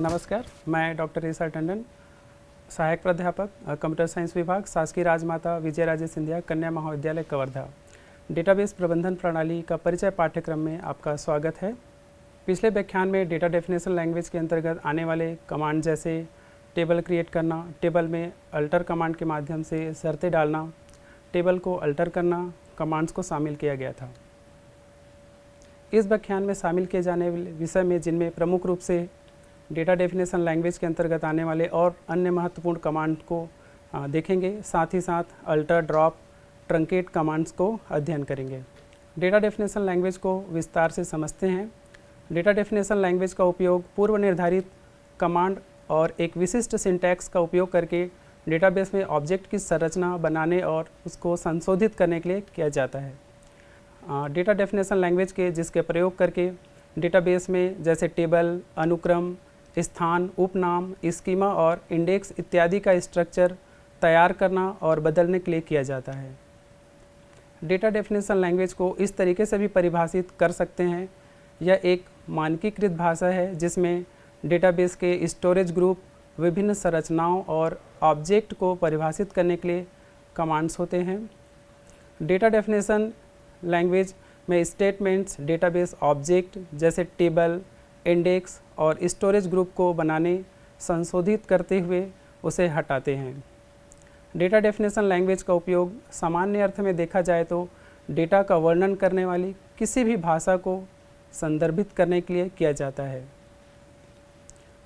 नमस्कार, मैं डॉक्टर ईसा टंडन, सहायक प्राध्यापक कंप्यूटर साइंस विभाग, शासकीय राजमाता विजयराजे सिंधिया कन्या महाविद्यालय कवर्धा। डेटाबेस प्रबंधन प्रणाली का परिचय पाठ्यक्रम में आपका स्वागत है। पिछले व्याख्यान में डेटा डेफिनेशन लैंग्वेज के अंतर्गत आने वाले कमांड जैसे टेबल क्रिएट करना, टेबल में अल्टर कमांड के माध्यम से शर्तें डालना, टेबल को अल्टर करना, कमांड्स को शामिल किया गया था। इस व्याख्यान में शामिल किए जाने वाले विषय में जिनमें प्रमुख रूप से डेटा डेफिनेशन लैंग्वेज के अंतर्गत आने वाले और अन्य महत्वपूर्ण कमांड को देखेंगे, साथ ही साथ अल्टर, ड्रॉप, ट्रंकेट कमांड्स को अध्ययन करेंगे। डेटा डेफिनेशन लैंग्वेज को विस्तार से समझते हैं। डेटा डेफिनेशन लैंग्वेज का उपयोग पूर्व निर्धारित कमांड और एक विशिष्ट सिंटैक्स का उपयोग करके डेटाबेस में ऑब्जेक्ट की संरचना बनाने और उसको संशोधित करने के लिए किया जाता है। डेटा डेफिनेशन लैंग्वेज के जिसके प्रयोग करके डेटाबेस में जैसे टेबल, अनुक्रम, स्थान, उपनाम, स्कीमा और इंडेक्स इत्यादि का स्ट्रक्चर तैयार करना और बदलने के लिए किया जाता है। डेटा डेफिनेशन लैंग्वेज को इस तरीके से भी परिभाषित कर सकते हैं, यह एक मानकीकृत भाषा है जिसमें डेटाबेस के स्टोरेज ग्रुप, विभिन्न संरचनाओं और ऑब्जेक्ट को परिभाषित करने के लिए कमांड्स होते हैं। डेटा डेफिनेशन लैंग्वेज में स्टेटमेंट्स डेटाबेस ऑब्जेक्ट जैसे टेबल, इंडेक्स और स्टोरेज ग्रुप को बनाने, संशोधित करते हुए उसे हटाते हैं। डेटा डेफिनेशन लैंग्वेज का उपयोग सामान्य अर्थ में देखा जाए तो डेटा का वर्णन करने वाली किसी भी भाषा को संदर्भित करने के लिए किया जाता है।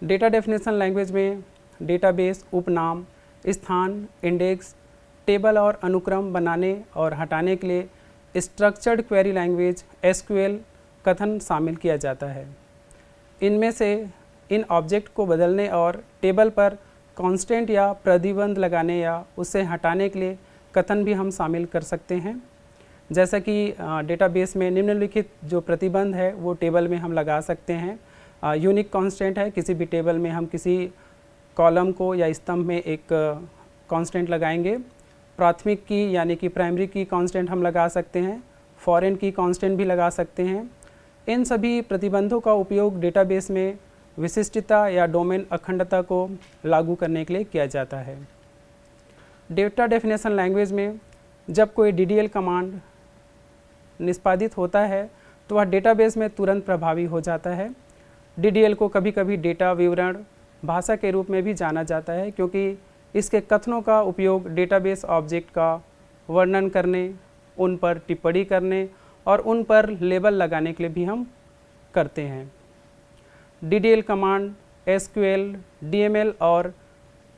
डेटा डेफिनेशन लैंग्वेज में डेटाबेस, उपनाम, स्थान, इंडेक्स, टेबल और अनुक्रम बनाने और हटाने के लिए स्ट्रक्चर्ड क्वेरी लैंग्वेज SQL कथन शामिल किया जाता है। इनमें से इन ऑब्जेक्ट को बदलने और टेबल पर कांस्टेंट या प्रतिबंध लगाने या उसे हटाने के लिए कथन भी हम शामिल कर सकते हैं। जैसा कि डेटाबेस में निम्नलिखित जो प्रतिबंध है वो टेबल में हम लगा सकते हैं। यूनिक कांस्टेंट है, किसी भी टेबल में हम किसी कॉलम को या स्तंभ में एक कांस्टेंट लगाएंगे। प्राथमिक की यानी कि प्राइमरी की कांस्टेंट हम लगा सकते हैं, फॉरेन की कांस्टेंट भी लगा सकते हैं। इन सभी प्रतिबंधों का उपयोग डेटाबेस में विशिष्टता या डोमेन अखंडता को लागू करने के लिए किया जाता है। डेटा डेफिनेशन लैंग्वेज में जब कोई DDL कमांड निष्पादित होता है तो वह डेटाबेस में तुरंत प्रभावी हो जाता है। DDL को कभी कभी डेटा विवरण भाषा के रूप में भी जाना जाता है, क्योंकि इसके कथनों का उपयोग डेटाबेस ऑब्जेक्ट का वर्णन करने, उन पर टिप्पणी करने और उन पर लेबल लगाने के लिए भी हम करते हैं। DDL कमांड SQL, DML और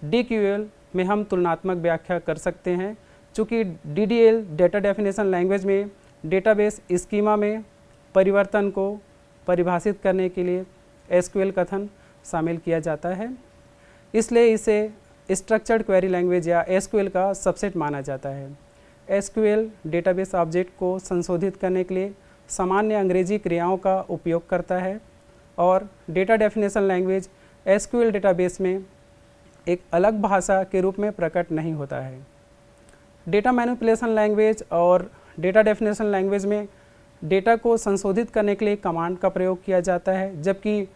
DQL में हम तुलनात्मक व्याख्या कर सकते हैं। चूँकि DDL डेटा डेफिनेशन लैंग्वेज में डेटाबेस स्कीमा में परिवर्तन को परिभाषित करने के लिए SQL कथन शामिल किया जाता है, इसलिए इसे स्ट्रक्चर्ड क्वेरी लैंग्वेज या SQL का सबसेट माना जाता है। SQL डेटाबेस ऑब्जेक्ट को संशोधित करने के लिए सामान्य अंग्रेजी क्रियाओं का उपयोग करता है और data definition language SQL database में एक अलग भाषा के रूप में प्रकट नहीं होता है। डेटा मैनिपुलेशन लैंग्वेज और डेटा डेफिनेशन लैंग्वेज में डेटा को संशोधित करने के लिए कमांड का प्रयोग किया जाता है, जबकि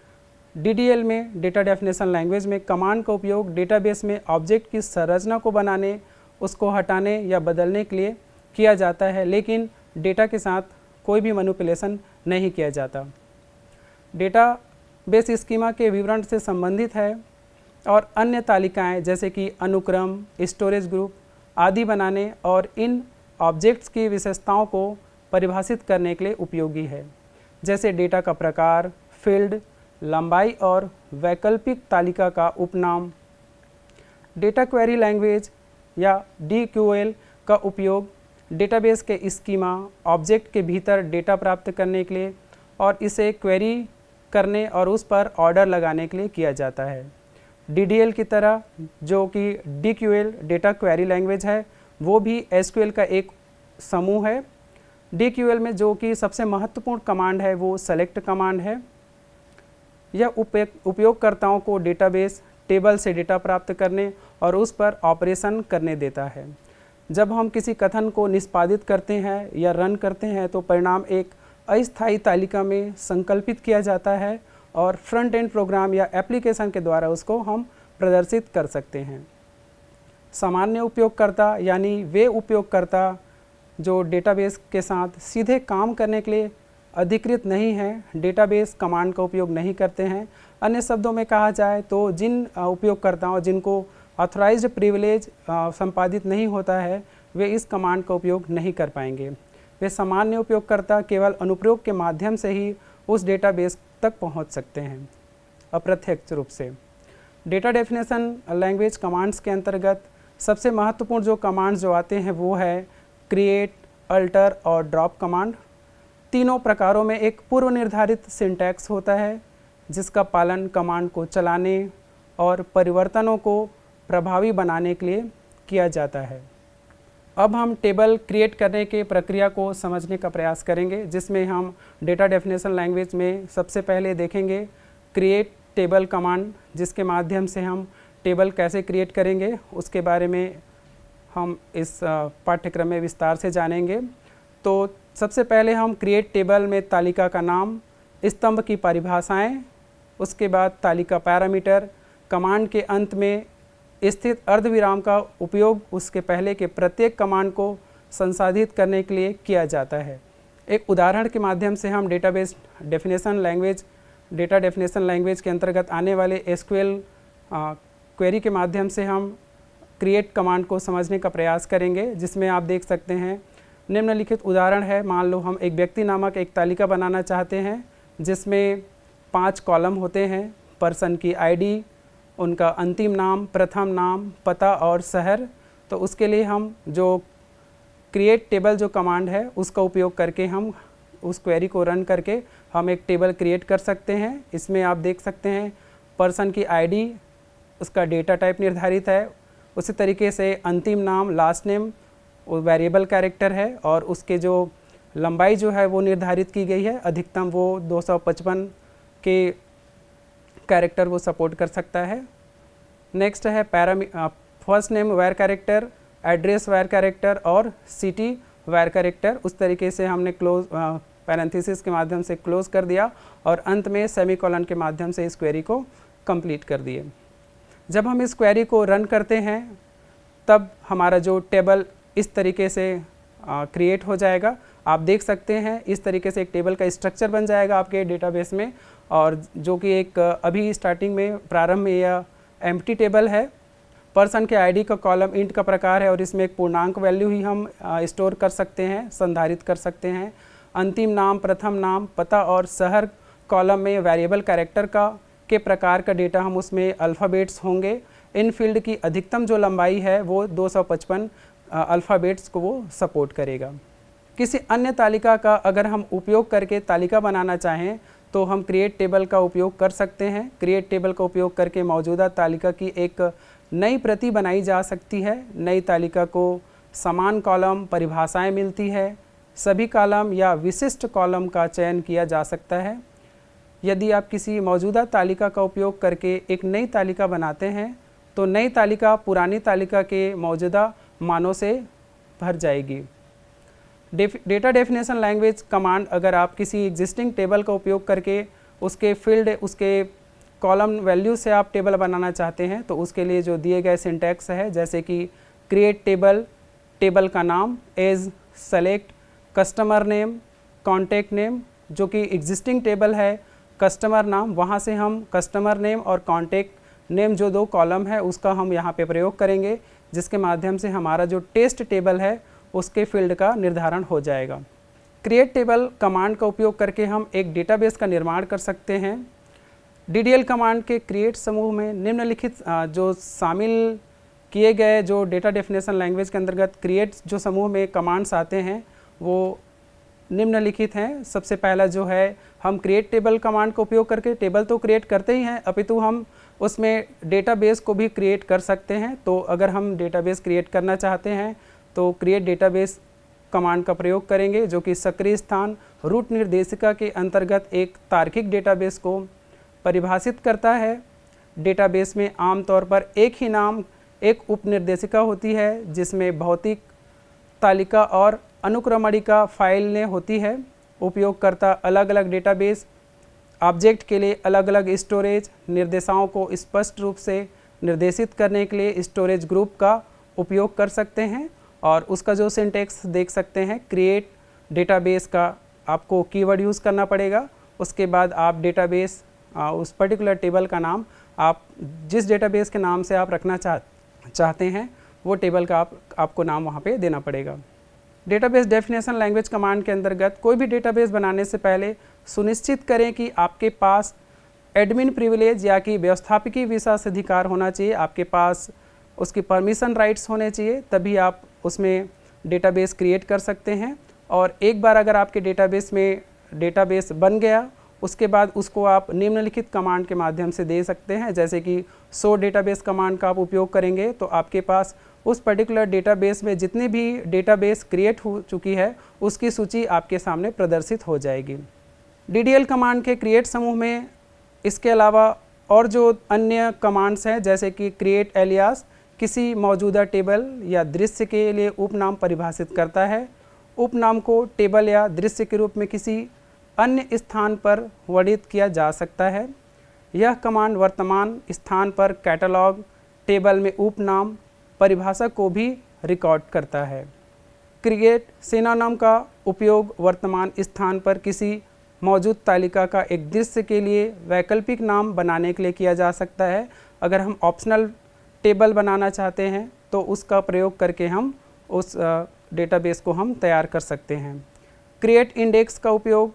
DDL में डेटा डेफिनेशन लैंग्वेज में कमांड का उपयोग डेटाबेस में ऑब्जेक्ट की संरचना को बनाने, उसको हटाने या बदलने के लिए किया जाता है, लेकिन डेटा के साथ कोई भी मैनिपुलेशन नहीं किया जाता। डेटाबेस स्कीमा के विवरण से संबंधित है और अन्य तालिकाएं जैसे कि अनुक्रम, स्टोरेज ग्रुप आदि बनाने और इन ऑब्जेक्ट्स की विशेषताओं को परिभाषित करने के लिए उपयोगी है, जैसे डेटा का प्रकार, फील्ड, लंबाई और वैकल्पिक तालिका का उपनाम। डेटा क्वेरी लैंग्वेज या DQL का उपयोग डेटाबेस के स्कीमा ऑब्जेक्ट के भीतर डेटा प्राप्त करने के लिए और इसे क्वेरी करने और उस पर ऑर्डर लगाने के लिए किया जाता है। DDL की तरह जो कि DQL डेटा क्वेरी लैंग्वेज है, वो भी SQL का एक समूह है। DQL में जो कि सबसे महत्वपूर्ण कमांड है वो सेलेक्ट कमांड है। यह उपयोगकर्ताओं को डेटाबेस टेबल से डेटा प्राप्त करने और उस पर ऑपरेशन करने देता है। जब हम किसी कथन को निष्पादित करते हैं या रन करते हैं तो परिणाम एक अस्थायी तालिका में संकल्पित किया जाता है और फ्रंट एंड प्रोग्राम या एप्लीकेशन के द्वारा उसको हम प्रदर्शित कर सकते हैं। सामान्य उपयोगकर्ता यानी वे उपयोगकर्ता जो डेटाबेस के साथ सीधे काम करने के लिए अधिकृत नहीं हैं, डेटाबेस कमांड का उपयोग नहीं करते हैं। अन्य शब्दों में कहा जाए तो जिन उपयोगकर्ताओं जिनको ऑथराइज्ड प्रिविलेज संपादित नहीं होता है, वे इस कमांड का उपयोग नहीं कर पाएंगे। वे सामान्य उपयोगकर्ता केवल अनुप्रयोग के माध्यम से ही उस डेटाबेस तक पहुंच सकते हैं, अप्रत्यक्ष रूप से। डेटा डेफिनेशन लैंग्वेज कमांड्स के अंतर्गत सबसे महत्वपूर्ण जो कमांड्स जो आते हैं वो है क्रिएट, अल्टर और ड्रॉप कमांड। तीनों प्रकारों में एक पूर्व निर्धारित सिंटैक्स होता है जिसका पालन कमांड को चलाने और परिवर्तनों को प्रभावी बनाने के लिए किया जाता है। अब हम टेबल क्रिएट करने के प्रक्रिया को समझने का प्रयास करेंगे, जिसमें हम डेटा डेफिनेशन लैंग्वेज में सबसे पहले देखेंगे क्रिएट टेबल कमांड, जिसके माध्यम से हम टेबल कैसे क्रिएट करेंगे उसके बारे में हम इस पाठ्यक्रम में विस्तार से जानेंगे। तो सबसे पहले हम क्रिएट टेबल में तालिका का नाम, स्तंभ की परिभाषाएं, उसके बाद तालिका पैरामीटर, कमांड के अंत में स्थित अर्धविराम का उपयोग उसके पहले के प्रत्येक कमांड को संसाधित करने के लिए किया जाता है। एक उदाहरण के माध्यम से हम डेटा डेफिनेशन लैंग्वेज के अंतर्गत आने एसक्यूएल क्वेरी के माध्यम से हम क्रिएट कमांड को समझने का प्रयास करेंगे, जिसमें आप देख सकते हैं निम्नलिखित उदाहरण है। मान लो हम एक व्यक्ति नामक एक तालिका बनाना चाहते हैं जिसमें 5 कॉलम होते हैं, पर्सन की आईडी, उनका अंतिम नाम, प्रथम नाम, पता और शहर। तो उसके लिए हम जो क्रिएट टेबल जो कमांड है उसका उपयोग करके हम उस क्वेरी को रन करके हम एक टेबल क्रिएट कर सकते हैं। इसमें आप देख सकते हैं पर्सन की आईडी, उसका डेटा टाइप निर्धारित है, उसी तरीके से अंतिम नाम, लास्ट नेम वो वेरिएबल कैरेक्टर है और उसके जो लंबाई जो है वो निर्धारित की गई है, अधिकतम वो 255 के कैरेक्टर वो सपोर्ट कर सकता है। नेक्स्ट है first name var character, address var character और सिटी वेर कैरेक्टर। उस तरीके से हमने क्लोज पैरेंथेसिस के माध्यम से क्लोज कर दिया और अंत में सेमीकोलन के माध्यम से इस क्वेरी को कंप्लीट कर दिए। जब हम इस क्वेरी को रन करते हैं तब हमारा जो टेबल इस तरीके से क्रिएट हो जाएगा। आप देख सकते हैं इस तरीके से एक टेबल का स्ट्रक्चर बन जाएगा आपके डेटाबेस में, और जो कि एक अभी स्टार्टिंग में प्रारंभ में यह एम्प्टी टेबल है। पर्सन के आईडी का कॉलम इंट का प्रकार है और इसमें एक पूर्णांक वैल्यू ही हम स्टोर कर सकते हैं, संधारित कर सकते हैं। अंतिम नाम, प्रथम नाम, पता और शहर कॉलम में वेरिएबल कैरेक्टर के प्रकार का डेटा हम उसमें अल्फ़ाबेट्स होंगे। इन फील्ड की अधिकतम जो लंबाई है वो 255 अल्फ़ाबेट्स को वो सपोर्ट करेगा। किसी अन्य तालिका का अगर हम उपयोग करके तालिका बनाना चाहें तो हम क्रिएट टेबल का उपयोग कर सकते हैं। क्रिएट टेबल का उपयोग करके मौजूदा तालिका की एक नई प्रति बनाई जा सकती है। नई तालिका को समान कॉलम परिभाषाएं मिलती है। सभी कॉलम या विशिष्ट कॉलम का चयन किया जा सकता है। यदि आप किसी मौजूदा तालिका का उपयोग करके एक नई तालिका बनाते हैं तो नई तालिका पुरानी तालिका के मौजूदा मानों से भर जाएगी। डेटा डेफिनेशन लैंग्वेज कमांड अगर आप किसी एग्जिस्टिंग टेबल का उपयोग करके उसके फील्ड, उसके कॉलम वैल्यू से आप टेबल बनाना चाहते हैं तो उसके लिए जो दिए गए सिंटैक्स है, जैसे कि क्रिएट टेबल, टेबल का नाम, as, select, customer name, contact name, जो कि एग्जिस्टिंग टेबल है, कस्टमर नाम, वहाँ से हम कस्टमर नेम और कॉन्टैक्ट नेम जो 2 कॉलम है उसका हम यहाँ पे प्रयोग करेंगे, जिसके माध्यम से हमारा जो टेस्ट टेबल है उसके फील्ड का निर्धारण हो जाएगा। क्रिएट टेबल कमांड का उपयोग करके हम एक डेटाबेस का निर्माण कर सकते हैं। DDL कमांड के क्रिएट समूह में निम्नलिखित जो शामिल किए गए जो डेटा डेफिनेशन लैंग्वेज के अंतर्गत क्रिएट जो समूह में कमांड्स आते हैं वो निम्नलिखित हैं। सबसे पहला जो है, हम क्रिएट टेबल कमांड का उपयोग करके टेबल तो क्रिएट करते ही हैं, अपितु हम उसमें डेटाबेस को भी क्रिएट कर सकते हैं। तो अगर हम डेटाबेस क्रिएट करना चाहते हैं तो क्रिएट डेटाबेस कमांड का प्रयोग करेंगे, जो कि सक्रिय स्थान रूट निर्देशिका के अंतर्गत एक तार्किक डेटाबेस को परिभाषित करता है। डेटाबेस में आमतौर पर एक ही नाम, एक उपनिर्देशिका होती है जिसमें भौतिक तालिका और अनुक्रमणिका फाइलें होती है। उपयोगकर्ता अलग अलग डेटाबेस ऑब्जेक्ट के लिए अलग अलग स्टोरेज निर्देशाओं को स्पष्ट रूप से निर्देशित करने के लिए स्टोरेज ग्रुप का उपयोग कर सकते हैं। और उसका जो सिंटेक्स देख सकते हैं, क्रिएट डेटाबेस का आपको कीवर्ड यूज़ करना पड़ेगा। उसके बाद आप डेटाबेस उस पर्टिकुलर टेबल का नाम आप जिस डेटाबेस के नाम से आप रखना चाहते हैं वो टेबल का आपको नाम वहाँ पे देना पड़ेगा। डेटाबेस डेफिनेशन लैंग्वेज कमांड के अंतर्गत कोई भी डेटाबेस बनाने से पहले सुनिश्चित करें कि आपके पास एडमिन प्रिविलेज या कि व्यवस्थापकीय विशेषाधिकार होना चाहिए, आपके पास उसकी परमिशन राइट्स होने चाहिए, तभी आप उसमें डेटाबेस क्रिएट कर सकते हैं। और एक बार अगर आपके डेटाबेस में डेटाबेस बन गया, उसके बाद उसको आप निम्नलिखित कमांड के माध्यम से दे सकते हैं, जैसे कि शो डेटाबेस कमांड का आप उपयोग करेंगे तो आपके पास उस पर्टिकुलर डेटाबेस में जितने भी डेटाबेस क्रिएट हो चुकी है उसकी सूची आपके सामने प्रदर्शित हो जाएगी। DDL कमांड के क्रिएट समूह में इसके अलावा और जो अन्य कमांड्स हैं, जैसे कि क्रिएट एलियास किसी मौजूदा टेबल या दृश्य के लिए उपनाम परिभाषित करता है। उपनाम को टेबल या दृश्य के रूप में किसी अन्य स्थान पर वर्णित किया जा सकता है। यह कमांड वर्तमान स्थान पर कैटलॉग टेबल में उपनाम परिभाषा को भी रिकॉर्ड करता है। क्रिएट सिनोनिम का उपयोग वर्तमान स्थान पर किसी मौजूद तालिका का एक दृश्य के लिए वैकल्पिक नाम बनाने के लिए किया जा सकता है। अगर हम ऑप्शनल टेबल बनाना चाहते हैं तो उसका प्रयोग करके हम उस डेटाबेस को हम तैयार कर सकते हैं। क्रिएट इंडेक्स का उपयोग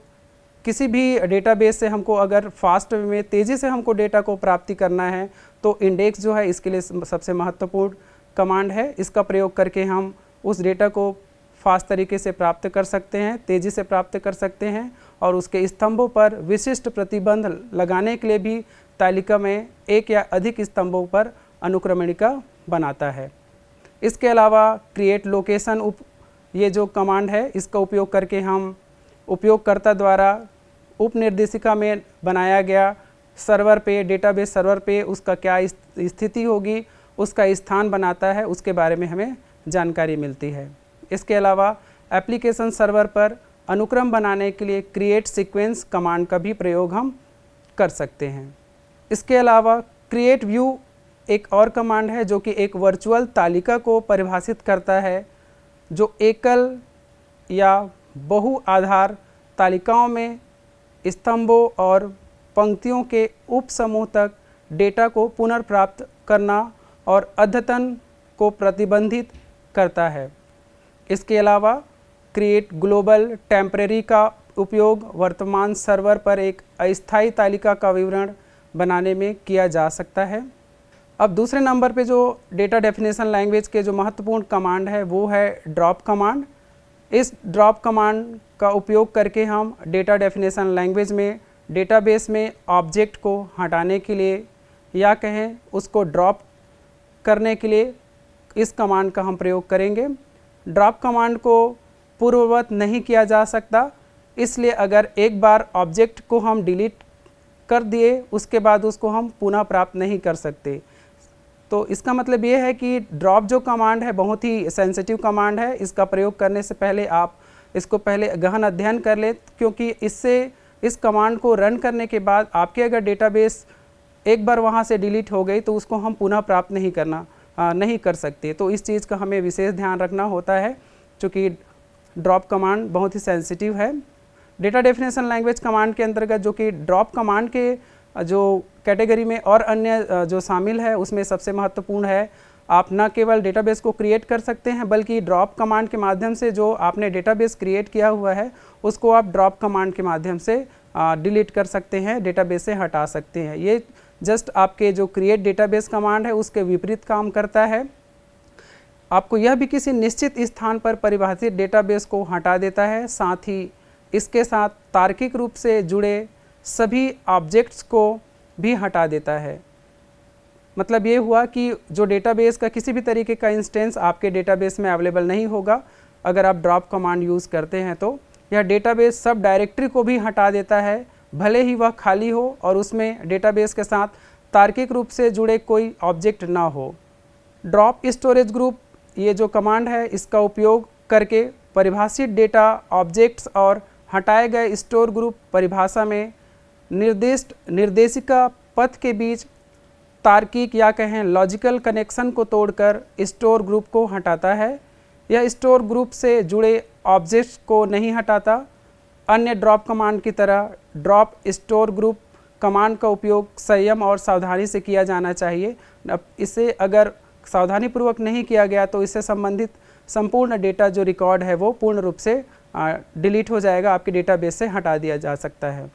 किसी भी डेटाबेस से हमको अगर फास्ट में तेज़ी से हमको डेटा को प्राप्ति करना है तो इंडेक्स जो है इसके लिए सबसे महत्वपूर्ण कमांड है। इसका प्रयोग करके हम उस डेटा को फास्ट तरीके से प्राप्त कर सकते हैं, तेज़ी से प्राप्त कर सकते हैं और उसके स्तंभों पर विशिष्ट प्रतिबंध लगाने के लिए भी तालिका में एक या अधिक स्तंभों पर अनुक्रमणिका बनाता है। इसके अलावा क्रिएट लोकेशन ये जो कमांड है इसका उपयोग करके हम उपयोगकर्ता द्वारा उपनिर्देशिका में बनाया गया सर्वर पे, डेटाबेस सर्वर पे उसका क्या स्थिति होगी, उसका स्थान बनाता है, उसके बारे में हमें जानकारी मिलती है। इसके अलावा एप्लीकेशन सर्वर पर अनुक्रम बनाने के लिए क्रिएट सीक्वेंस कमांड का भी प्रयोग हम कर सकते हैं। इसके अलावा क्रिएट व्यू एक और कमांड है जो कि एक वर्चुअल तालिका को परिभाषित करता है जो एकल या बहु आधार तालिकाओं में स्तंभों और पंक्तियों के उप समूह तक डेटा को पुनर्प्राप्त करना और अद्यतन को प्रतिबंधित करता है। इसके अलावा क्रिएट ग्लोबल टेम्परेरी का उपयोग वर्तमान सर्वर पर एक अस्थायी तालिका का विवरण बनाने में किया जा सकता है। अब दूसरे नंबर पे जो डेटा डेफिनेशन लैंग्वेज के जो महत्वपूर्ण कमांड है वो है ड्रॉप कमांड। इस ड्रॉप कमांड का उपयोग करके हम डेटा डेफिनेशन लैंग्वेज में डेटाबेस में ऑब्जेक्ट को हटाने के लिए या कहें उसको ड्रॉप करने के लिए इस कमांड का हम प्रयोग करेंगे। ड्रॉप कमांड को पूर्ववत नहीं किया जा सकता, इसलिए अगर एक बार ऑब्जेक्ट को हम डिलीट कर दिए उसके बाद उसको हम पुनः प्राप्त नहीं कर सकते। तो इसका मतलब ये है कि ड्रॉप जो कमांड है बहुत ही सेंसिटिव कमांड है। इसका प्रयोग करने से पहले आप इसको पहले गहन अध्ययन कर ले, क्योंकि इससे इस कमांड को रन करने के बाद आपके अगर डेटाबेस एक बार वहाँ से डिलीट हो गई तो उसको हम पुनः प्राप्त नहीं कर सकते। तो इस चीज़ का हमें विशेष ध्यान रखना होता है, क्योंकि ड्रॉप कमांड बहुत ही सेंसिटिव है। डेटा डेफिनेशन लैंग्वेज कमांड के अंतर्गत जो कि ड्रॉप कमांड के जो कैटेगरी में और अन्य जो शामिल है उसमें सबसे महत्वपूर्ण है, आप न केवल डेटाबेस को क्रिएट कर सकते हैं बल्कि ड्रॉप कमांड के माध्यम से जो आपने डेटाबेस क्रिएट किया हुआ है उसको आप ड्रॉप कमांड के माध्यम से डिलीट कर सकते हैं, डेटाबेस से हटा सकते हैं। ये जस्ट आपके जो क्रिएट डेटाबेस कमांड है उसके विपरीत काम करता है। आपको यह भी किसी निश्चित स्थान पर परिभाषित डेटाबेस को हटा देता है, साथ ही इसके साथ तार्किक रूप से जुड़े सभी ऑब्जेक्ट्स को भी हटा देता है। मतलब ये हुआ कि जो डेटाबेस का किसी भी तरीके का इंस्टेंस आपके डेटाबेस में अवेलेबल नहीं होगा अगर आप ड्रॉप कमांड यूज़ करते हैं। तो यह डेटाबेस सब डायरेक्टरी को भी हटा देता है, भले ही वह खाली हो और उसमें डेटाबेस के साथ तार्किक रूप से जुड़े कोई ऑब्जेक्ट ना हो। ड्रॉप स्टोरेज ग्रुप ये जो कमांड है इसका उपयोग करके परिभाषित डेटा ऑब्जेक्ट्स और हटाए गए स्टोर ग्रुप परिभाषा में निर्दिष्ट निर्देशिका पथ के बीच तार्किक या कहें लॉजिकल कनेक्शन को तोड़कर स्टोर ग्रुप को हटाता है। यह स्टोर ग्रुप से जुड़े ऑब्जेक्ट्स को नहीं हटाता। अन्य ड्रॉप कमांड की तरह ड्रॉप स्टोर ग्रुप कमांड का उपयोग संयम और सावधानी से किया जाना चाहिए। अब इसे अगर सावधानीपूर्वक नहीं किया गया तो इससे संबंधित संपूर्ण डेटा जो रिकॉर्ड है वो पूर्ण रूप से डिलीट हो जाएगा, आपके डेटाबेस से हटा दिया जा सकता है।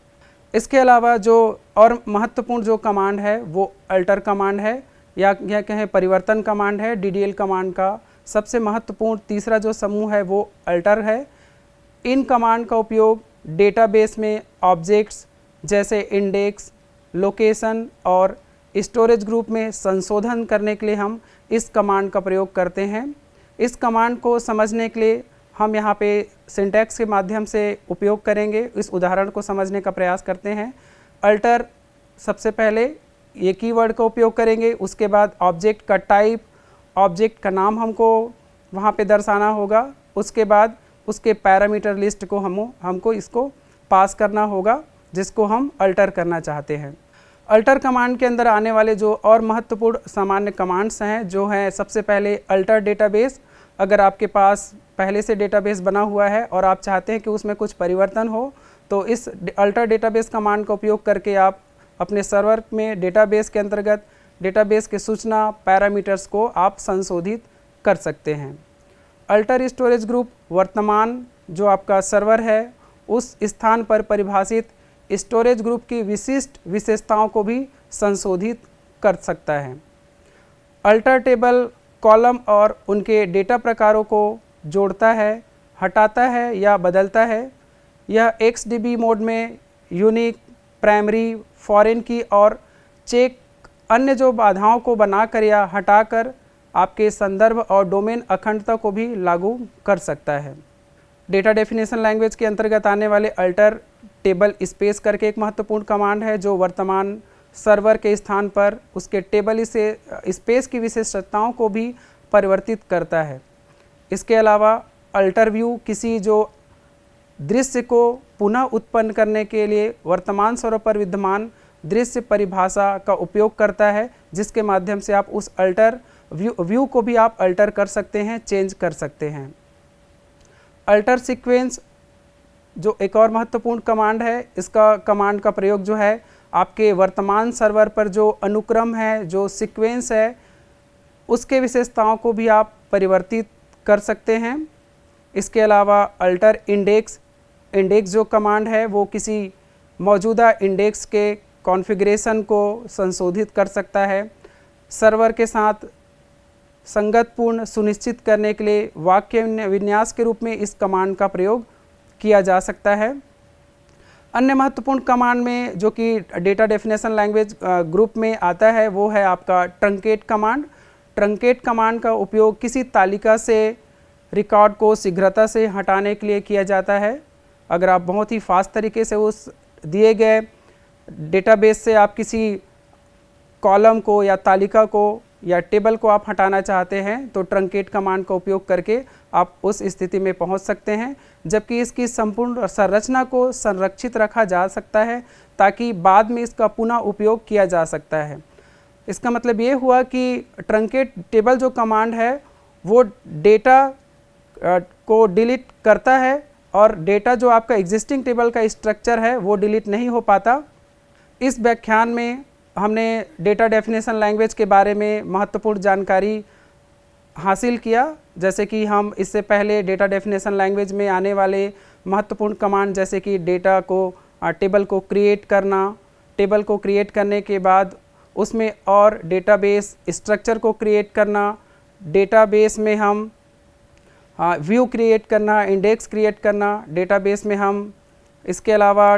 इसके अलावा जो और महत्वपूर्ण जो कमांड है वो अल्टर कमांड है या कहें परिवर्तन कमांड है। DDL कमांड का सबसे महत्वपूर्ण तीसरा जो समूह है वो अल्टर है। इन कमांड का उपयोग डेटाबेस में ऑब्जेक्ट्स जैसे इंडेक्स, लोकेशन और स्टोरेज ग्रुप में संशोधन करने के लिए हम इस कमांड का प्रयोग करते हैं। इस कमांड को समझने के लिए हम यहाँ पे सिंटैक्स के माध्यम से उपयोग करेंगे। इस उदाहरण को समझने का प्रयास करते हैं। अल्टर, सबसे पहले ये कीवर्ड का उपयोग करेंगे, उसके बाद ऑब्जेक्ट का टाइप, ऑब्जेक्ट का नाम हमको वहाँ पे दर्शाना होगा, उसके बाद उसके पैरामीटर लिस्ट को हमको इसको पास करना होगा जिसको हम अल्टर करना चाहते हैं। अल्टर कमांड के अंदर आने वाले जो और महत्वपूर्ण सामान्य कमांड्स हैं जो हैं, सबसे पहले अल्टर डेटाबेस। अगर आपके पास पहले से डेटाबेस बना हुआ है और आप चाहते हैं कि उसमें कुछ परिवर्तन हो तो इस अल्टर डेटाबेस कमांड का उपयोग करके आप अपने सर्वर में डेटाबेस के अंतर्गत डेटाबेस के सूचना पैरामीटर्स को आप संशोधित कर सकते हैं। अल्टर स्टोरेज ग्रुप वर्तमान जो आपका सर्वर है उस स्थान पर परिभाषित स्टोरेज ग्रुप की विशिष्ट विशेषताओं को भी संशोधित कर सकता है। अल्टर टेबल कॉलम और उनके डेटा प्रकारों को जोड़ता है, हटाता है या बदलता है। यह XDB मोड में यूनिक, प्राइमरी, फॉरेन की और चेक अन्य जो बाधाओं को बनाकर या हटाकर आपके संदर्भ और डोमेन अखंडता को भी लागू कर सकता है। डेटा डेफिनेशन लैंग्वेज के अंतर्गत आने वाले अल्टर टेबल स्पेस करके एक महत्वपूर्ण कमांड है जो वर्तमान सर्वर के स्थान पर उसके टेबल से स्पेस की विशेषताओं को भी परिवर्तित करता है। इसके अलावा अल्टर व्यू किसी जो दृश्य को पुनः उत्पन्न करने के लिए वर्तमान सर्वर पर विद्यमान दृश्य परिभाषा का उपयोग करता है, जिसके माध्यम से आप उस अल्टर व्यू को भी आप अल्टर कर सकते हैं, चेंज कर सकते हैं। अल्टर सीक्वेंस जो एक और महत्वपूर्ण कमांड है, इसका कमांड का प्रयोग जो है आपके वर्तमान सर्वर पर जो अनुक्रम है, जो सीक्वेंस है, उसके विशेषताओं को भी आप परिवर्तित कर सकते हैं। इसके अलावा अल्टर इंडेक्स जो कमांड है वो किसी मौजूदा इंडेक्स के कॉन्फ़िगरेशन को संशोधित कर सकता है। सर्वर के साथ संगतपूर्ण सुनिश्चित करने के लिए वाक्य विन्यास के रूप में इस कमांड का प्रयोग किया जा सकता है। अन्य महत्वपूर्ण कमांड में जो कि डेटा डेफिनेशन लैंग्वेज ग्रुप में आता है वो है आपका ट्रंकेट कमांड। ट्रंकेट कमांड का उपयोग किसी तालिका से रिकॉर्ड को शीघ्रता से हटाने के लिए किया जाता है। अगर आप बहुत ही फास्ट तरीके से उस दिए गए डेटाबेस से आप किसी कॉलम को या तालिका को या टेबल को आप हटाना चाहते हैं तो ट्रंकेट कमांड का उपयोग करके आप उस स्थिति में पहुंच सकते हैं, जबकि इसकी संपूर्ण संरचना को संरक्षित रखा जा सकता है ताकि बाद में इसका पुनः उपयोग किया जा सकता है। इसका मतलब ये हुआ कि ट्रंकेट टेबल जो कमांड है वो डेटा को डिलीट करता है और डेटा जो आपका एग्जिस्टिंग टेबल का स्ट्रक्चर है वो डिलीट नहीं हो पाता। इस व्याख्यान में हमने डेटा डेफिनेशन लैंग्वेज के बारे में महत्वपूर्ण जानकारी हासिल किया, जैसे कि हम इससे पहले डेटा डेफिनेशन लैंग्वेज में आने वाले महत्वपूर्ण कमांड जैसे कि डेटा को टेबल को क्रिएट करना, टेबल को क्रिएट करने के बाद उसमें और डेटाबेस स्ट्रक्चर को क्रिएट करना, डेटाबेस में हम व्यू क्रिएट करना, इंडेक्स क्रिएट करना, डेटाबेस में हम इसके अलावा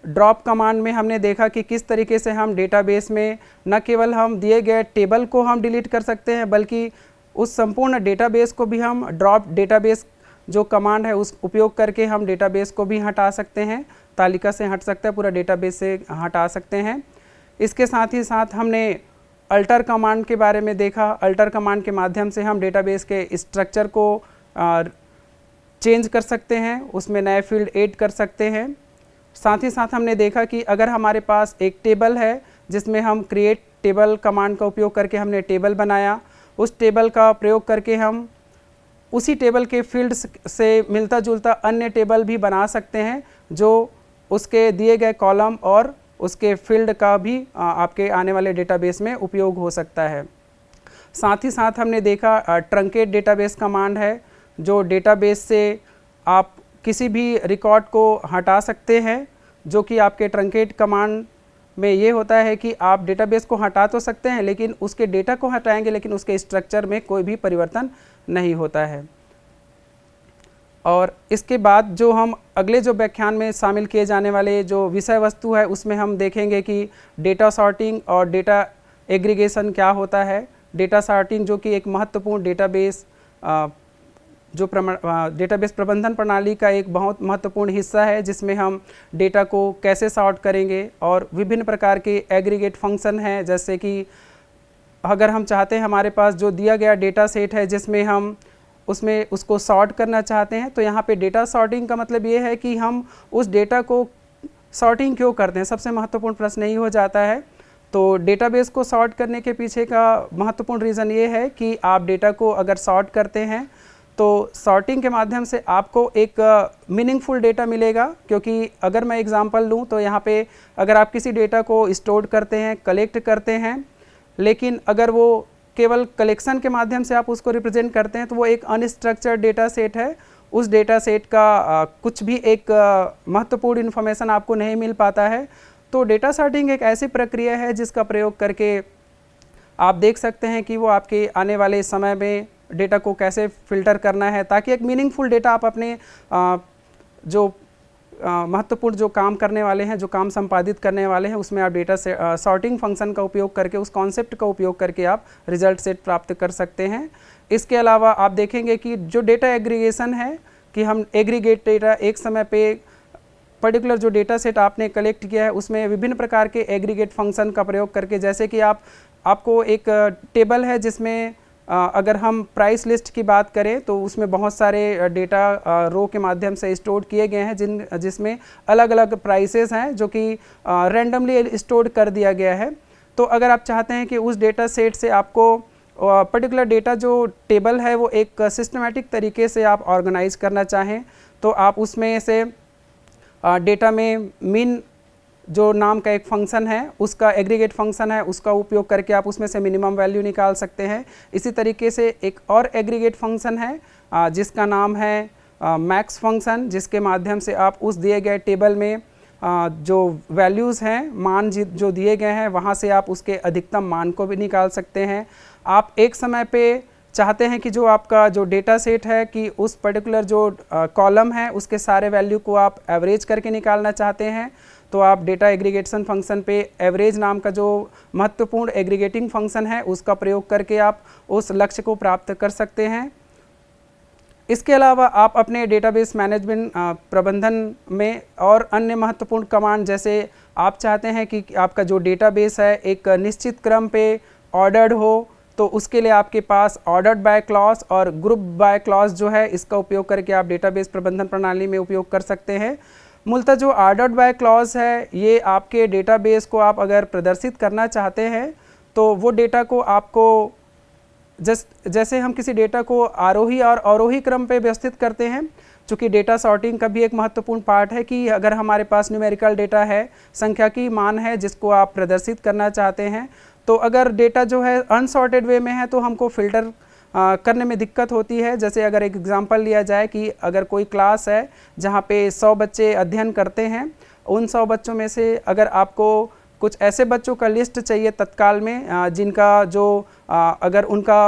ड्रॉप कमांड में हमने देखा कि किस तरीके से हम डेटाबेस में न केवल हम दिए गए टेबल को हम डिलीट कर सकते हैं बल्कि उस संपूर्ण डेटाबेस को भी हम ड्रॉप डेटाबेस जो कमांड है उस उपयोग करके हम डेटाबेस को भी हटा सकते हैं, तालिका से हट सकता है, पूरा डेटाबेस से हटा सकते हैं। इसके साथ ही साथ हमने अल्टर कमांड के बारे में देखा। अल्टर कमांड के माध्यम से हम डेटाबेस के स्ट्रक्चर को चेंज कर सकते हैं, उसमें नए फील्ड ऐड कर सकते हैं। साथ ही साथ हमने देखा कि अगर हमारे पास एक टेबल है जिसमें हम क्रिएट टेबल कमांड का उपयोग करके हमने टेबल बनाया, उस टेबल का प्रयोग करके हम उसी टेबल के फील्ड्स से मिलता जुलता अन्य टेबल भी बना सकते हैं जो उसके दिए गए कॉलम और उसके फील्ड का भी आपके आने वाले डेटाबेस में उपयोग हो सकता है। साथ ही साथ हमने देखा ट्रंकेट डेटाबेस कमांड है, जो डेटाबेस से आप किसी भी रिकॉर्ड को हटा सकते हैं, जो कि आपके ट्रंकेट कमांड में ये होता है कि आप डेटाबेस को हटा तो सकते हैं लेकिन उसके डेटा को हटाएंगे लेकिन उसके स्ट्रक्चर में कोई भी परिवर्तन नहीं होता है। और इसके बाद जो हम अगले जो व्याख्यान में शामिल किए जाने वाले जो विषय वस्तु है उसमें हम देखेंगे कि डेटा सॉर्टिंग और डेटा एग्रीगेशन क्या होता है। डेटा सॉर्टिंग जो कि एक महत्वपूर्ण डेटाबेस डेटाबेस प्रबंधन प्रणाली का एक बहुत महत्वपूर्ण हिस्सा है, जिसमें हम डेटा को कैसे सॉर्ट करेंगे और विभिन्न प्रकार के एग्रीगेट फंक्शन हैं, जैसे कि अगर हम चाहते हैं हमारे पास जो दिया गया डेटा सेट है जिसमें हम उसमें उसको सॉर्ट करना चाहते हैं, तो यहाँ पे डेटा सॉर्टिंग का मतलब ये है कि हम उस डेटा को सॉर्टिंग क्यों करते हैं, सबसे महत्वपूर्ण प्रश्न यही हो जाता है। तो डेटाबेस को सॉर्ट करने के पीछे का महत्वपूर्ण रीज़न ये है कि आप डेटा को अगर सॉर्ट करते हैं तो सॉर्टिंग के माध्यम से आपको एक मीनिंगफुल डेटा मिलेगा। क्योंकि अगर मैं एग्जांपल लूँ तो यहाँ पे अगर आप किसी डेटा को स्टोर करते हैं, कलेक्ट करते हैं, लेकिन अगर वो केवल कलेक्शन के माध्यम से आप उसको रिप्रेजेंट करते हैं तो वो एक अनस्ट्रक्चर्ड डेटा सेट है। उस डेटा सेट का कुछ भी एक महत्वपूर्ण इन्फॉर्मेशन आपको नहीं मिल पाता है। तो डेटा सॉर्टिंग एक ऐसी प्रक्रिया है जिसका प्रयोग करके आप देख सकते हैं कि वो आपके आने वाले समय में डेटा को कैसे फ़िल्टर करना है, ताकि एक मीनिंगफुल डेटा आप अपने जो महत्वपूर्ण जो काम करने वाले हैं, जो काम संपादित करने वाले हैं, उसमें आप डेटा से सॉर्टिंग फंक्शन का उपयोग करके, उस कॉन्सेप्ट का उपयोग करके आप रिजल्ट सेट प्राप्त कर सकते हैं। इसके अलावा आप देखेंगे कि जो डेटा एग्रीगेशन है कि हम एग्रीगेट डेटा एक समय पे पर्टिकुलर जो डेटा सेट आपने कलेक्ट किया है उसमें विभिन्न प्रकार के एग्रीगेट फंक्शन का प्रयोग करके, जैसे कि आपको एक टेबल है जिसमें अगर हम प्राइस लिस्ट की बात करें तो उसमें बहुत सारे डेटा रो के माध्यम से स्टोर किए गए हैं जिसमें अलग अलग प्राइसेस हैं जो कि रैंडमली स्टोर कर दिया गया है। तो अगर आप चाहते हैं कि उस डेटा सेट से आपको पर्टिकुलर डेटा जो टेबल है वो एक सिस्टमेटिक तरीके से आप ऑर्गेनाइज करना चाहें, तो आप उसमें से डेटा में मीन जो नाम का एक फंक्शन है, उसका एग्रीगेट फंक्शन है, उसका उपयोग करके आप उसमें से मिनिमम वैल्यू निकाल सकते हैं। इसी तरीके से एक और एग्रीगेट फंक्शन है जिसका नाम है मैक्स फंक्शन, जिसके माध्यम से आप उस दिए गए टेबल में जो वैल्यूज़ हैं, मान जो दिए गए हैं, वहाँ से आप उसके अधिकतम मान को भी निकाल सकते हैं। आप एक समय पे चाहते हैं कि जो आपका जो डेटा सेट है कि उस पर्टिकुलर जो कॉलम है उसके सारे वैल्यू को आप एवरेज करके निकालना चाहते हैं, तो आप डेटा एग्रीगेशन फंक्शन पे एवरेज नाम का जो महत्वपूर्ण एग्रीगेटिंग फंक्शन है उसका प्रयोग करके आप उस लक्ष्य को प्राप्त कर सकते हैं। इसके अलावा आप अपने डेटाबेस मैनेजमेंट प्रबंधन में और अन्य महत्वपूर्ण कमांड, जैसे आप चाहते हैं कि आपका जो डेटाबेस है एक निश्चित क्रम पे ऑर्डर्ड हो, तो उसके लिए आपके पास ऑर्डर्ड बाय क्लॉज और ग्रुप बाय क्लॉज जो है इसका उपयोग करके आप डेटाबेस प्रबंधन प्रणाली में उपयोग कर सकते हैं। मूलतः जो ऑर्डर्ड बाय क्लॉज है ये आपके डेटाबेस को आप अगर प्रदर्शित करना चाहते हैं तो वो डेटा को आपको जैसे हम किसी डेटा को आरोही और अवरोही क्रम पे व्यवस्थित करते हैं, चूँकि डेटा सॉर्टिंग का भी एक महत्वपूर्ण पार्ट है कि अगर हमारे पास न्यूमेरिकल डेटा है, संख्याकी मान है जिसको आप प्रदर्शित करना चाहते हैं, तो अगर डेटा जो है अनसॉर्टेड वे में है तो हमको फ़िल्टर करने में दिक्कत होती है। जैसे अगर एक एग्जांपल लिया जाए कि अगर कोई क्लास है जहाँ पे 100 बच्चे अध्ययन करते हैं, उन 100 बच्चों में से अगर आपको कुछ ऐसे बच्चों का लिस्ट चाहिए तत्काल में जिनका जो अगर उनका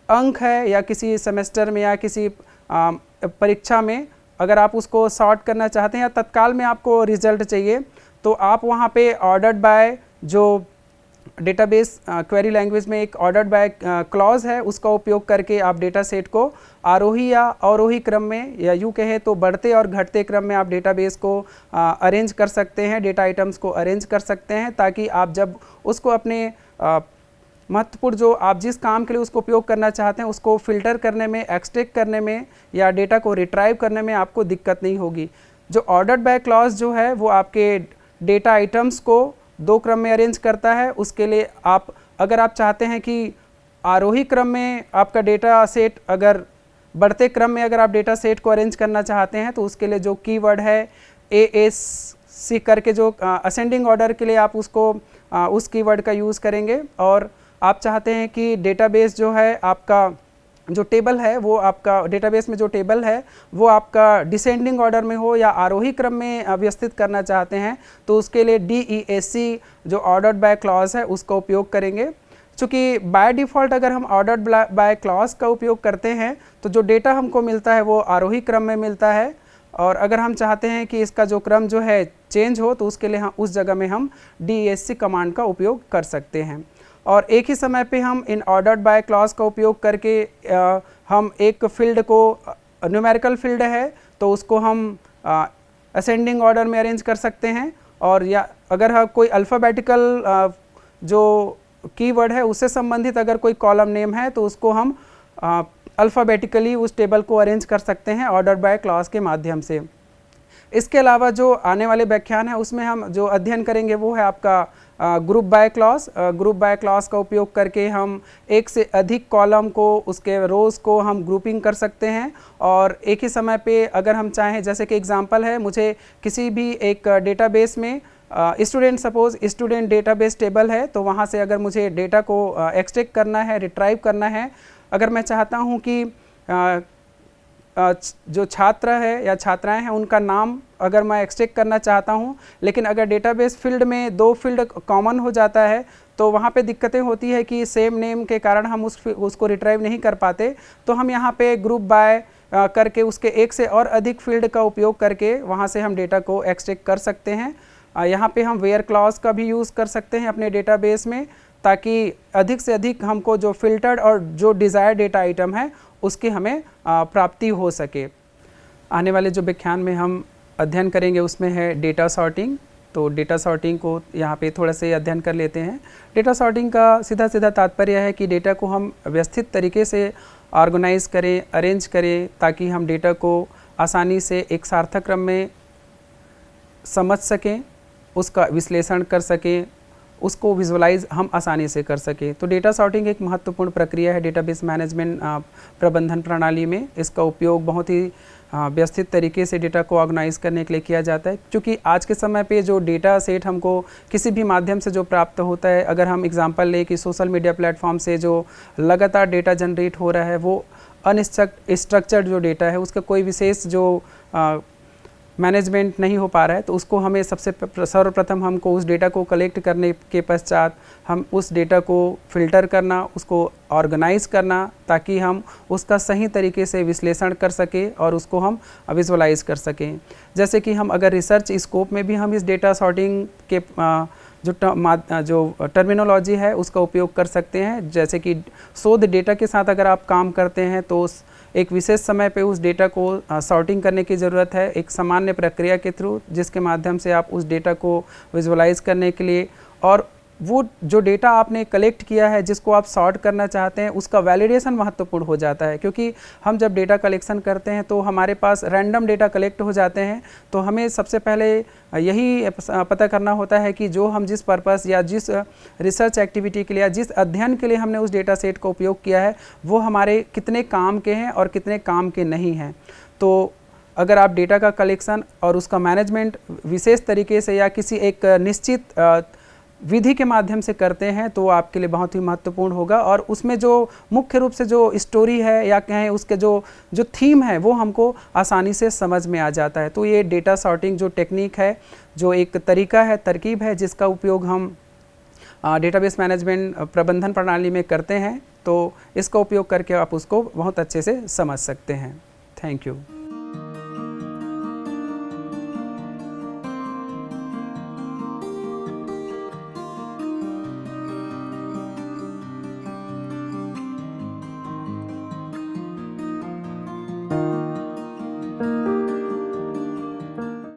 अंक है या किसी सेमेस्टर में या किसी परीक्षा में अगर आप उसको सॉर्ट करना चाहते हैं या तत्काल में आपको रिजल्ट चाहिए, तो आप वहाँ पे ऑर्डर्ड बाय जो डेटाबेस क्वेरी लैंग्वेज में एक ऑर्डर्ड बाय क्लॉज है उसका उपयोग करके आप डेटा सेट को आरोही या अवरोही क्रम में या यूँ कहे तो बढ़ते और घटते क्रम में आप डेटाबेस को अरेंज कर सकते हैं, डेटा आइटम्स को अरेंज कर सकते हैं, ताकि आप जब उसको अपने महत्वपूर्ण जो आप जिस काम के लिए उसको उपयोग करना चाहते हैं उसको फ़िल्टर करने में, एक्सट्रैक्ट करने में या डेटा को रिट्राइव करने में आपको दिक्कत नहीं होगी। जो ऑर्डर्ड बाय क्लॉज जो है वो आपके डेटा आइटम्स को 2 क्रम में अरेंज करता है। उसके लिए आप अगर आप चाहते हैं कि आरोही क्रम में आपका डेटा सेट, अगर बढ़ते क्रम में अगर आप डेटा सेट को अरेंज करना चाहते हैं तो उसके लिए जो कीवर्ड है ASC करके, जो असेंडिंग ऑर्डर के लिए आप उसको उस कीवर्ड का यूज़ करेंगे। और आप चाहते हैं कि डेटाबेस जो है आपका, जो टेबल है वो आपका डेटाबेस में जो टेबल है वो आपका डिसेंडिंग ऑर्डर में हो या आरोही क्रम में व्यवस्थित करना चाहते हैं तो उसके लिए DESC जो ऑर्डर्ड बाय क्लॉज है उसका उपयोग करेंगे। चूँकि बाय डिफ़ॉल्ट अगर हम ऑर्डर्ड बाय क्लॉज का उपयोग करते हैं तो जो डेटा हमको मिलता है वो आरोही क्रम में मिलता है, और अगर हम चाहते हैं कि इसका जो क्रम जो है चेंज हो तो उसके लिए हम उस जगह में हम DESC कमांड का उपयोग कर सकते हैं। और एक ही समय पे हम इन ऑर्डर्ड बाय क्लॉज का उपयोग करके हम एक फील्ड को, न्यूमेरिकल फील्ड है तो उसको हम असेंडिंग ऑर्डर में अरेंज कर सकते हैं, और या अगर कोई अल्फ़ाबेटिकल जो कीवर्ड है उससे संबंधित अगर कोई कॉलम नेम है तो उसको हम अल्फ़ाबेटिकली उस टेबल को अरेंज कर सकते हैं ऑर्डर बाय क्लॉज के माध्यम से। इसके अलावा जो आने वाले व्याख्यान है उसमें हम जो अध्ययन करेंगे वो है आपका group by clause. Group by clause का उपयोग करके हम एक से अधिक कॉलम को, उसके रोज़ को हम ग्रुपिंग कर सकते हैं, और एक ही समय पे अगर हम चाहें, जैसे कि एग्जांपल है, मुझे किसी भी एक डेटाबेस में student, suppose student database table है तो वहाँ से अगर मुझे डेटा को एक्सट्रैक्ट करना है, रिट्राइव करना है, अगर मैं चाहता हूँ कि जो छात्र है या छात्राएं हैं उनका नाम अगर मैं एक्सट्रैक्ट करना चाहता हूं, लेकिन अगर डेटाबेस फील्ड में 2 फील्ड कॉमन हो जाता है तो वहां पे दिक्कतें होती है कि सेम नेम के कारण हम उसको रिट्राइव नहीं कर पाते। तो हम यहां पे ग्रुप बाय करके उसके एक से और अधिक फील्ड का उपयोग करके वहां से हम डेटा को एक्सट्रैक्ट कर सकते हैं। यहाँ पे हम वेयर क्लॉज का भी यूज़ कर सकते हैं अपने डेटाबेस में, ताकि अधिक से अधिक हमको जो फिल्टर्ड और जो डिज़ायर्ड डेटा आइटम है उसकी हमें प्राप्ति हो सके। आने वाले जो व्याख्यान में हम अध्ययन करेंगे उसमें है डेटा सॉर्टिंग। तो डेटा सॉर्टिंग को यहाँ पे थोड़ा से अध्ययन कर लेते हैं। डेटा सॉर्टिंग का सीधा सीधा तात्पर्य है कि डेटा को हम व्यवस्थित तरीके से ऑर्गेनाइज करें, अरेंज करें, ताकि हम डेटा को आसानी से एक सार्थक क्रम में समझ सकें, उसका विश्लेषण कर सकें, उसको विजुअलाइज हम आसानी से कर सकें। तो डेटा सॉर्टिंग एक महत्वपूर्ण प्रक्रिया है डेटाबेस मैनेजमेंट प्रबंधन प्रणाली में। इसका उपयोग बहुत ही व्यवस्थित तरीके से डेटा को ऑर्गेनाइज करने के लिए किया जाता है, क्योंकि आज के समय पे जो डेटा सेट हमको किसी भी माध्यम से जो प्राप्त होता है, अगर हम एग्जांपल लें कि सोशल मीडिया प्लेटफॉर्म से जो लगातार डेटा जनरेट हो रहा है वो अनस्ट्रक्चर्ड जो डेटा है उसका कोई विशेष जो मैनेजमेंट नहीं हो पा रहा है, तो उसको हमें सर्वप्रथम हमको उस डेटा को कलेक्ट करने के पश्चात हम उस डेटा को फिल्टर करना, उसको ऑर्गेनाइज करना, ताकि हम उसका सही तरीके से विश्लेषण कर सकें और उसको हम विजुअलाइज कर सकें। जैसे कि हम अगर रिसर्च स्कोप में भी हम इस डेटा सॉर्टिंग के जो टर्मिनोलॉजी है उसका उपयोग कर सकते हैं। जैसे कि शोध डेटा के साथ अगर आप काम करते हैं तो एक विशेष समय पे उस डेटा को सॉर्टिंग करने की ज़रूरत है एक सामान्य प्रक्रिया के थ्रू, जिसके माध्यम से आप उस डेटा को विजुअलाइज करने के लिए, और वो जो डेटा आपने कलेक्ट किया है जिसको आप सॉर्ट करना चाहते हैं उसका वैलिडेशन महत्वपूर्ण हो जाता है। क्योंकि हम जब डेटा कलेक्शन करते हैं तो हमारे पास रैंडम डेटा कलेक्ट हो जाते हैं, तो हमें सबसे पहले यही पता करना होता है कि जो हम जिस पर्पस या जिस रिसर्च एक्टिविटी के लिए या जिस अध्ययन के लिए हमने उस डेटा सेट का उपयोग किया है वो हमारे कितने काम के हैं और कितने काम के नहीं हैं। तो अगर आप डेटा का कलेक्शन और उसका मैनेजमेंट विशेष तरीके से या किसी एक निश्चित विधि के माध्यम से करते हैं तो आपके लिए बहुत ही महत्वपूर्ण होगा, और उसमें जो मुख्य रूप से जो स्टोरी है या कहें उसके जो थीम है वो हमको आसानी से समझ में आ जाता है। तो ये डेटा सॉर्टिंग जो टेक्निक है, जो एक तरीका है, तरकीब है, जिसका उपयोग हम डेटाबेस मैनेजमेंट प्रबंधन प्रणाली में करते हैं, तो इसका उपयोग करके आप उसको बहुत अच्छे से समझ सकते हैं। Thank you.